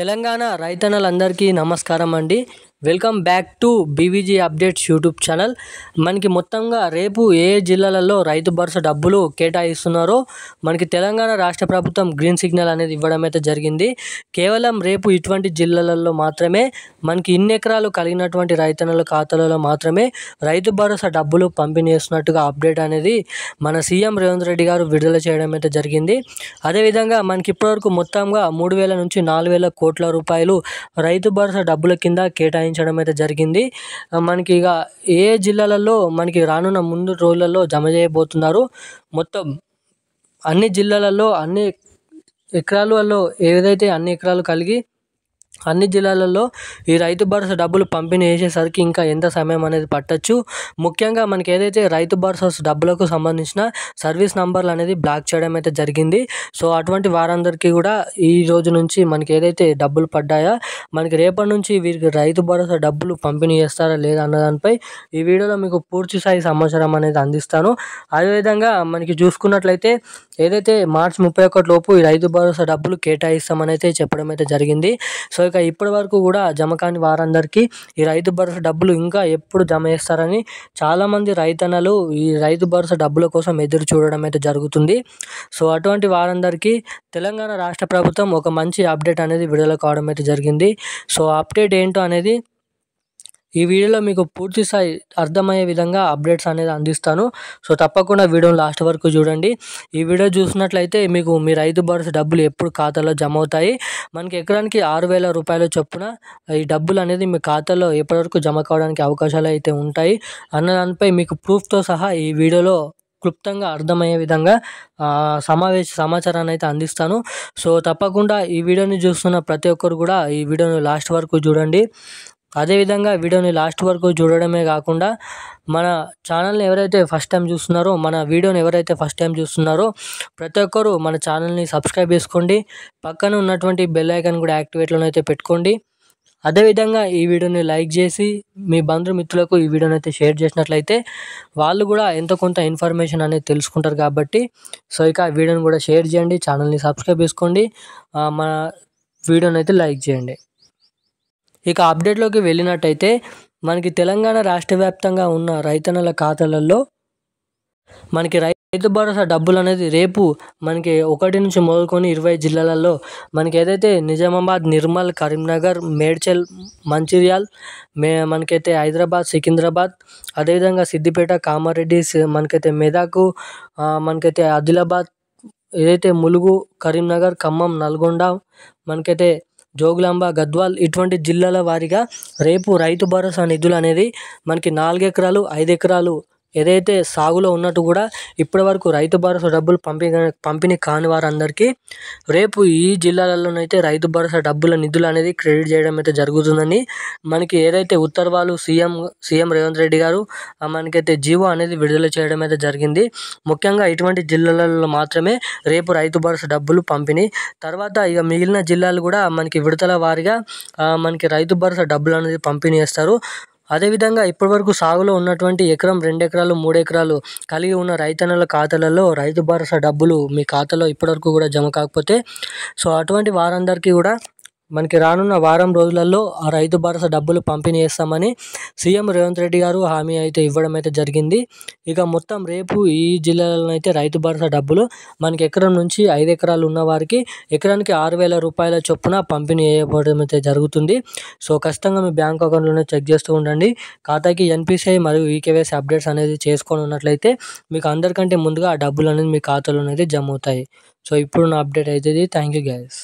తెలంగాణ రైతన్నలందరికీ నమస్కారం అండి. Welcome back to BVG updates YouTube channel. మనకి మొత్తంగా రేపు ఏ జిల్లాలలో రైతు భరోసా డబ్బులు కేటాయిస్తున్నారో మనకి తెలంగాణ రాష్ట్ర ప్రభుత్వం గ్రీన్ సిగ్నల్ అనేది ఇవ్వడం అయితే జరిగింది. కేవలం రేపు ఇటువంటి జిల్లాలలో మాత్రమే మనకి ఇన్ని ఎకరాలు కలిగినటువంటి రైతన్నల ఖాతాలలో మాత్రమే రైతు భరోసా డబ్బులు పంపిణీ చేస్తున్నట్టుగా అప్డేట్ అనేది మన సీఎం రేవంత్ రెడ్డి గారు విడుదల చేయడం అయితే జరిగింది. అదేవిధంగా మనకి ఇప్పటివరకు మొత్తంగా 3,000 నుంచి 4,000 కోట్ల రూపాయలు రైతు భరోసా డబ్బుల కింద కేటాయించడం అయితే జరిగింది. మనకి ఇక ఏ జిల్లాలలో మనకి రానున్న ముందు రోజులలో జమ చేయబోతున్నారు. మొత్తం అన్ని జిల్లాలలో అన్ని ఎకరాలలో ఏదైతే అన్ని ఎకరాలు కలిగి అన్ని జిల్లాలలో ఈ రైతు భరోసా డబ్బులు పంపిణీ చేసేసరికి ఇంకా ఎంత సమయం అనేది పట్టొచ్చు. ముఖ్యంగా మనకి ఏదైతే రైతు భరోసా డబ్బులకు సంబంధించిన సర్వీస్ నంబర్లు అనేది బ్లాక్ చేయడం అయితే జరిగింది. సో అటువంటి వారందరికీ కూడా ఈ రోజు నుంచి మనకి ఏదైతే డబ్బులు పడ్డాయో మనకి రేపటి నుంచి వీరికి రైతు భరోసా డబ్బులు పంపిణీ చేస్తారా లేదా అన్న దానిపై ఈ వీడియోలో మీకు పూర్తి స్థాయి సమాచారం అనేది అందిస్తాను. అదేవిధంగా మనకి చూసుకున్నట్లయితే ఏదైతే మార్చి 31 లోపు ఈ రైతు భరోసా డబ్బులు కేటాయిస్తామని అయితే చెప్పడం అయితే జరిగింది. సో ఇక ఇప్పటి వరకు కూడా జమ కాని వారందరికీ ఈ రైతు భరోసా డబ్బులు ఇంకా ఎప్పుడు జమ చేస్తారని చాలామంది రైతన్నలు ఈ రైతు భరోసా డబ్బుల కోసం ఎదురు చూడడం అయితే జరుగుతుంది. సో అటువంటి వారందరికీ తెలంగాణ రాష్ట్ర ప్రభుత్వం ఒక మంచి అప్డేట్ అనేది విడుదల కావడం అయితే జరిగింది. సో అప్డేట్ ఏంటో అనేది ఈ వీడియోలో మీకు పూర్తి స్థాయి అర్థమయ్యే విధంగా అప్డేట్స్ అనేది అందిస్తాను. సో తప్పకుండా వీడియోని లాస్ట్ వరకు చూడండి. ఈ వీడియో చూసినట్లయితే మీకు మీ రైతు భరోసా డబ్బులు ఎప్పుడు ఖాతాలో జమ అవుతాయి, మనకి ఎకరానికి 6,000 రూపాయల చొప్పున ఈ డబ్బులు అనేది మీ ఖాతాలో ఎప్పటివరకు జమ కావడానికి అవకాశాలు అయితే ఉంటాయి అన్న దానిపై మీకు ప్రూఫ్తో సహా ఈ వీడియోలో క్లుప్తంగా అర్థమయ్యే విధంగా సమాచారాన్ని అయితే అందిస్తాను. సో తప్పకుండా ఈ వీడియోని చూస్తున్న ప్రతి ఒక్కరు కూడా ఈ వీడియోని లాస్ట్ వరకు చూడండి. అదేవిధంగా వీడియోని లాస్ట్ వరకు చూడడమే కాకుండా మన ఛానల్ని ఎవరైతే ఫస్ట్ టైం చూస్తున్నారో మన వీడియోని ఎవరైతే ఫస్ట్ టైం చూస్తున్నారో ప్రతి ఒక్కరు మన ఛానల్ని సబ్స్క్రైబ్ చేసుకోండి. పక్కన ఉన్నటువంటి బెల్ ఐకాన్ కూడా యాక్టివేట్లో అయితే పెట్టుకోండి. అదేవిధంగా ఈ వీడియోని లైక్ చేసి మీ బంధుమిత్రులకు ఈ వీడియోని అయితే షేర్ చేసినట్లయితే వాళ్ళు కూడా ఎంతో కొంత ఇన్ఫర్మేషన్ అనేది తెలుసుకుంటారు కాబట్టి సో ఇక వీడియోని కూడా షేర్ చేయండి, ఛానల్ని సబ్స్క్రైబ్ చేసుకోండి, మన వీడియోని అయితే లైక్ చేయండి. ఇక అప్డేట్లోకి వెళ్ళినట్టయితే మనకి తెలంగాణ రాష్ట్ర వ్యాప్తంగా ఉన్న రైతన్నల ఖాతాలలో మనకి రైతు భరోసా డబ్బులు అనేది రేపు మనకి 1 నుంచి మొదలుకొని 20 జిల్లాలలో మనకి ఏదైతే నిజామాబాద్, నిర్మల్, కరీంనగర్, మేడ్చల్, మంచిర్యాల్, మనకైతే హైదరాబాద్, సికింద్రాబాద్, అదేవిధంగా సిద్దిపేట, కామారెడ్డి, మనకైతే మెదక్, మనకైతే ఆదిలాబాద్, ఏదైతే ములుగు, కరీంనగర్, ఖమ్మం, నల్గొండ, మనకైతే జోగులాంబ, గద్వాల్ ఇటువంటి జిల్లాల వారీగా రేపు రైతు భరోసా నిధులు అనేది మనకి 4 ఎకరాలు 5 ఎకరాలు ఏదైతే సాగులో ఉన్నట్టు కూడా ఇప్పటి వరకు రైతు భరోసా డబ్బులు పంపిణీ కాని వారందరికీ రేపు ఈ జిల్లాలలోనైతే రైతు భరోసా డబ్బుల నిధులు అనేది క్రెడిట్ చేయడం అయితే జరుగుతుందని మనకి ఏదైతే ఉత్తర్వులు సీఎం రేవంత్ రెడ్డి గారు మనకైతే జీవో అనేది విడుదల చేయడం అయితే జరిగింది. ముఖ్యంగా ఇటువంటి జిల్లాలలో మాత్రమే రేపు రైతు భరోసా డబ్బులు పంపిణీ, తర్వాత ఇక మిగిలిన జిల్లాలు కూడా మనకి విడతల వారీగా మనకి రైతు భరోసా డబ్బులు అనేది పంపిణీ చేస్తారు. అదేవిధంగా ఇప్పటివరకు సాగులో ఉన్నటువంటి ఎకరం, 2 ఎకరాలు, 3 ఎకరాలు కలిగి ఉన్న రైతన్నల ఖాతాలలో రైతు భరోసా డబ్బులు మీ ఖాతాలో ఇప్పటివరకు కూడా జమ కాకపోతే సో అటువంటి వారందరికీ కూడా మనకి రానున్న వారం రోజులలో ఆ రైతు భరోసా డబ్బులు పంపిణీ చేస్తామని సీఎం రేవంత్ రెడ్డి గారు హామీ అయితే ఇవ్వడం అయితే జరిగింది. ఇక మొత్తం రేపు ఈ జిల్లాలలో అయితే రైతు భరోసా డబ్బులు మనకి ఎకరం నుంచి 5 ఎకరాలు ఉన్న వారికి ఎకరానికి 6,000 రూపాయల చొప్పున పంపిణీ చేయబడడం అయితే జరుగుతుంది. సో ఖచ్చితంగా మీ బ్యాంక్ అకౌంట్లోనే చెక్ చేస్తూ ఉండండి. ఖాతాకి ఎన్పిసిఐ మరియు ఈకేవైసీ అప్డేట్స్ అనేది చేసుకొని ఉన్నట్లయితే మీకు అందరికంటే ముందుగా ఆ డబ్బులు అనేది మీ ఖాతాలోనైతే జమ అవుతాయి. సో ఇప్పుడు నా అప్డేట్ అయితే ఇది. Thank you guys.